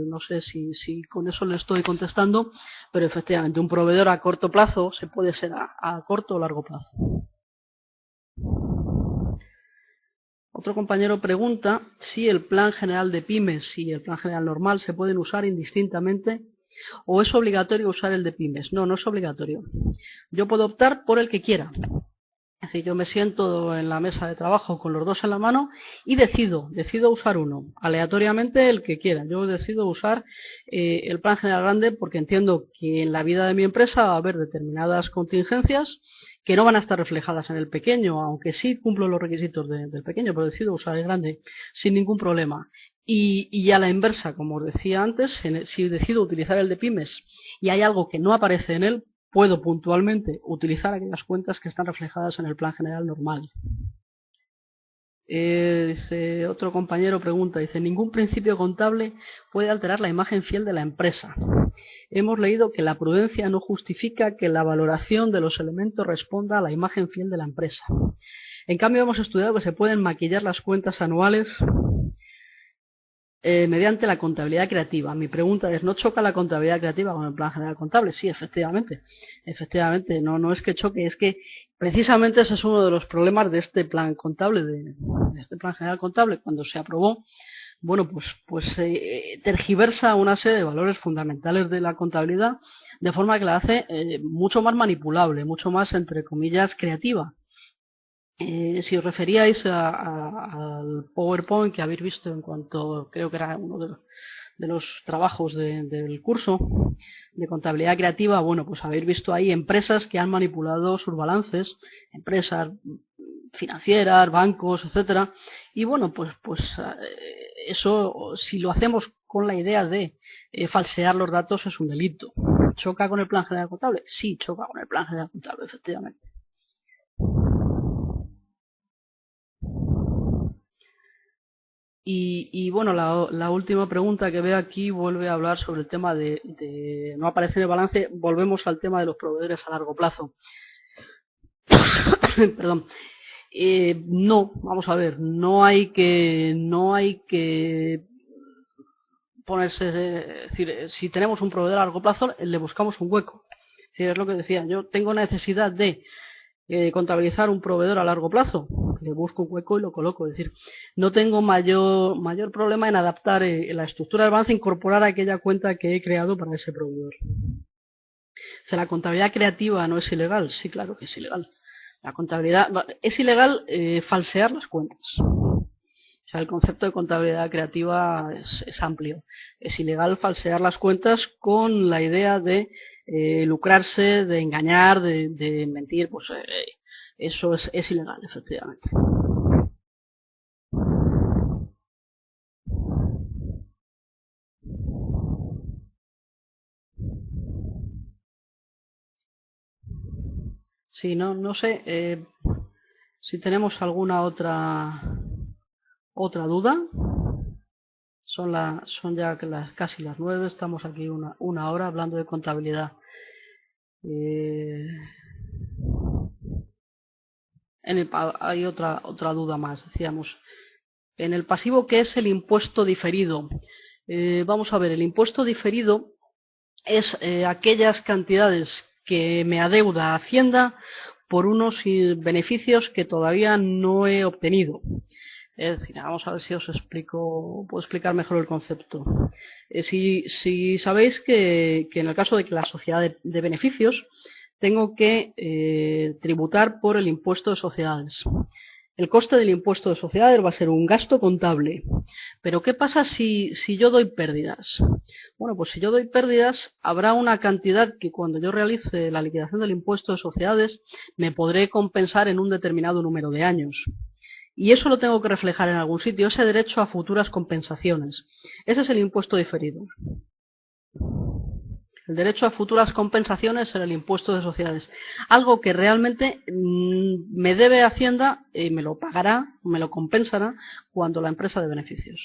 Speaker 1: No sé si con eso le estoy contestando, pero efectivamente un proveedor a corto plazo se puede ser a corto o largo plazo. Otro compañero pregunta si el plan general de pymes y el plan general normal se pueden usar indistintamente o es obligatorio usar el de pymes. No, no es obligatorio. Yo puedo optar por el que quiera. Es decir, yo me siento en la mesa de trabajo con los dos en la mano y decido usar uno, aleatoriamente el que quiera. Yo decido usar el plan general grande porque entiendo que en la vida de mi empresa va a haber determinadas contingencias que no van a estar reflejadas en el pequeño, aunque sí cumplo los requisitos del pequeño, pero decido usar el grande sin ningún problema. Y a la inversa, como os decía antes, si decido utilizar el de pymes y hay algo que no aparece en él, puedo puntualmente utilizar aquellas cuentas que están reflejadas en el plan general normal. Dice, otro compañero pregunta, dice, ningún principio contable puede alterar la imagen fiel de la empresa. Hemos leído que la prudencia no justifica que la valoración de los elementos responda a la imagen fiel de la empresa. En cambio, hemos estudiado que se pueden maquillar las cuentas anuales mediante la contabilidad creativa. Mi pregunta es, ¿no choca la contabilidad creativa con el plan general contable? Sí, efectivamente. Efectivamente, no es que choque, es que precisamente ese es uno de los problemas de este plan contable, de este plan general contable, cuando se aprobó. Bueno, pues tergiversa una serie de valores fundamentales de la contabilidad de forma que la hace mucho más manipulable, mucho más, entre comillas, creativa. Si os referíais al PowerPoint que habéis visto en cuanto, creo que era uno de los trabajos del curso de contabilidad creativa, bueno, pues habéis visto ahí empresas que han manipulado sus balances, empresas financieras, bancos, etcétera, y bueno, pues eso, si lo hacemos con la idea de falsear los datos, es un delito. ¿Choca con el plan general contable? Sí, choca con el plan general contable, efectivamente. Y bueno, la última pregunta que veo aquí vuelve a hablar sobre el tema de no aparece en el balance. Volvemos al tema de los proveedores a largo plazo. Perdón. No, vamos a ver, no hay que ponerse, es decir, si tenemos un proveedor a largo plazo, le buscamos un hueco. Es decir, es lo que decía, yo tengo necesidad de contabilizar un proveedor a largo plazo, le busco un hueco y lo coloco. Es decir, no tengo mayor problema en adaptar la estructura del balance, incorporar aquella cuenta que he creado para ese proveedor. O sea, la contabilidad creativa no es ilegal, sí, claro que es ilegal. La contabilidad es ilegal falsear las cuentas. O sea, el concepto de contabilidad creativa es amplio. Es ilegal falsear las cuentas con la idea de lucrarse, de engañar, de mentir. Pues eso es ilegal, efectivamente. Sí, no sé si tenemos alguna otra duda. Son ya casi las 9, estamos aquí una hora hablando de contabilidad. Hay otra duda más, decíamos. En el pasivo, ¿qué es el impuesto diferido? Vamos a ver, el impuesto diferido es aquellas cantidades que me adeuda Hacienda por unos beneficios que todavía no he obtenido. Es decir, vamos a ver si puedo explicar mejor el concepto. Si sabéis que en el caso de que la sociedad de beneficios tengo que tributar por el impuesto de sociedades. El coste del impuesto de sociedades va a ser un gasto contable. Pero ¿qué pasa si yo doy pérdidas? Bueno, pues si yo doy pérdidas, habrá una cantidad que cuando yo realice la liquidación del impuesto de sociedades me podré compensar en un determinado número de años. Y eso lo tengo que reflejar en algún sitio, ese derecho a futuras compensaciones. Ese es el impuesto diferido. El derecho a futuras compensaciones en el impuesto de sociedades. Algo que realmente me debe Hacienda y me lo pagará, me lo compensará cuando la empresa dé beneficios.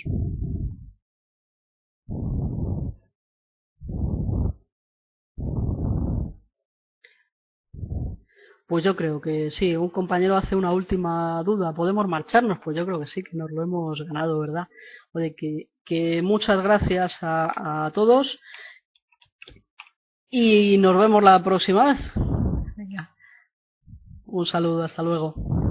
Speaker 1: Pues yo creo que sí, un compañero hace una última duda. ¿Podemos marcharnos? Pues yo creo que sí, que nos lo hemos ganado, ¿verdad? Oye, que muchas gracias a todos y nos vemos la próxima vez. Venga. Un saludo, hasta luego.